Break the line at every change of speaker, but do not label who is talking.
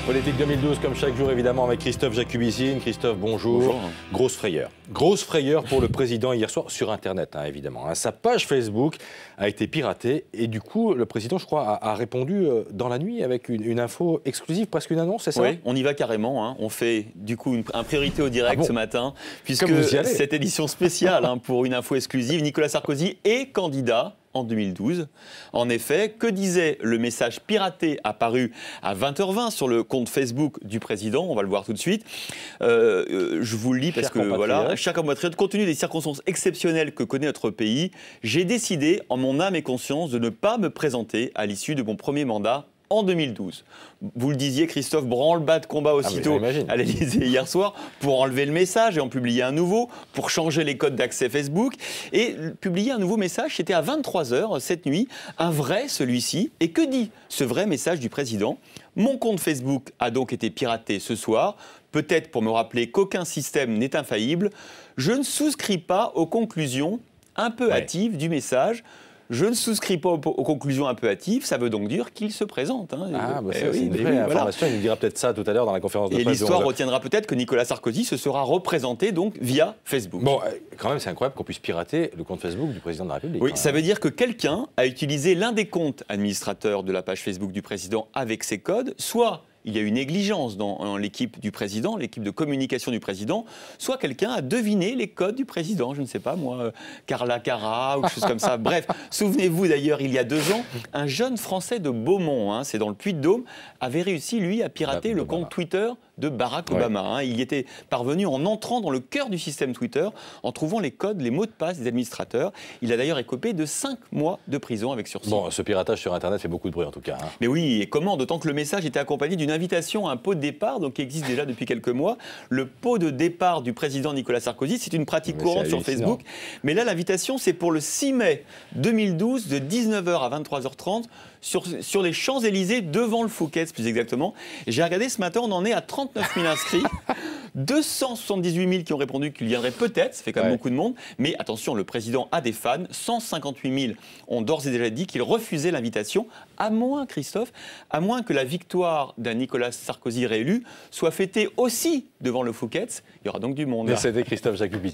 Politique 2012, comme chaque jour, évidemment, avec Christophe Jacubizine. Christophe, bonjour.
Bonjour.
Grosse frayeur. Grosse frayeur pour le président hier soir, sur Internet, évidemment. Sa page Facebook a été piratée et du coup, le président, je crois, a répondu dans la nuit avec une info exclusive, presque une annonce, c'est ça?
Oui, on y va carrément. On fait du coup un priorité au direct ce matin, puisque cette édition spéciale pour une info exclusive, Nicolas Sarkozy est candidat en 2012. En effet, que disait le message piraté apparu à 20h20 sur le compte Facebook du président? On va le voir tout de suite. Je vous le lis parce que voilà, chers compatriotes, compte tenu des circonstances exceptionnelles que connaît notre pays, j'ai décidé en mon âme et conscience de ne pas me présenter à l'issue de mon premier mandat en 2012. Vous le disiez, Christophe, branle-bas de combat aussitôt à l'Élysée hier soir pour enlever le message et en publier un nouveau, pour changer les codes d'accès Facebook et publier un nouveau message. C'était à 23h cette nuit, un vrai celui-ci. Et que dit ce vrai message du président? Mon compte Facebook a donc été piraté ce soir, peut-être pour me rappeler qu'aucun système n'est infaillible. Je ne souscris pas aux conclusions un peu hâtives du message. Je ne souscris pas aux conclusions un peu hâtives, ça veut donc dire qu'il se présente.
C'est une vraie information, il nous dira peut-être ça tout à l'heure dans la conférence de presse.
Et l'histoire retiendra peut-être que Nicolas Sarkozy se sera représenté donc via Facebook.
Bon, quand même, c'est incroyable qu'on puisse pirater le compte Facebook du président de la République.
Oui, ça veut dire que quelqu'un a utilisé l'un des comptes administrateurs de la page Facebook du président avec ses codes, soit il y a eu négligence dans l'équipe du président, l'équipe de communication du président, soit quelqu'un a deviné les codes du président, je ne sais pas moi, Carla Cara ou quelque chose comme ça. Bref, souvenez-vous d'ailleurs, il y a 2 ans, un jeune Français de Beaumont, c'est dans le Puy-de-Dôme, avait réussi, lui, à pirater le compte Twitter de Barack Obama. Il y était parvenu en entrant dans le cœur du système Twitter, en trouvant les codes, les mots de passe des administrateurs. Il a d'ailleurs écopé de 5 mois de prison avec sursis.
Bon, ce piratage sur Internet fait beaucoup de bruit en tout cas.
Mais oui, et comment? D'autant que le message était accompagné d'une invitation à un pot de départ, donc qui existe déjà depuis quelques mois. Le pot de départ du président Nicolas Sarkozy, c'est une pratique courante sur Facebook. Mais là, l'invitation, c'est pour le 6 mai 2012, de 19h à 23h30, sur les Champs-Élysées, devant le Fouquet's plus exactement. J'ai regardé ce matin, on en est à 39 000 inscrits. 278 000 qui ont répondu qu'ils viendraient peut-être, ça fait quand même beaucoup de monde, mais attention, le président a des fans, 158 000 ont d'ores et déjà dit qu'ils refusaient l'invitation, à moins, Christophe, à moins que la victoire d'un Nicolas Sarkozy réélu soit fêtée aussi devant le Fouquet's, il y aura donc du monde.
C'était Christophe Jacubizine.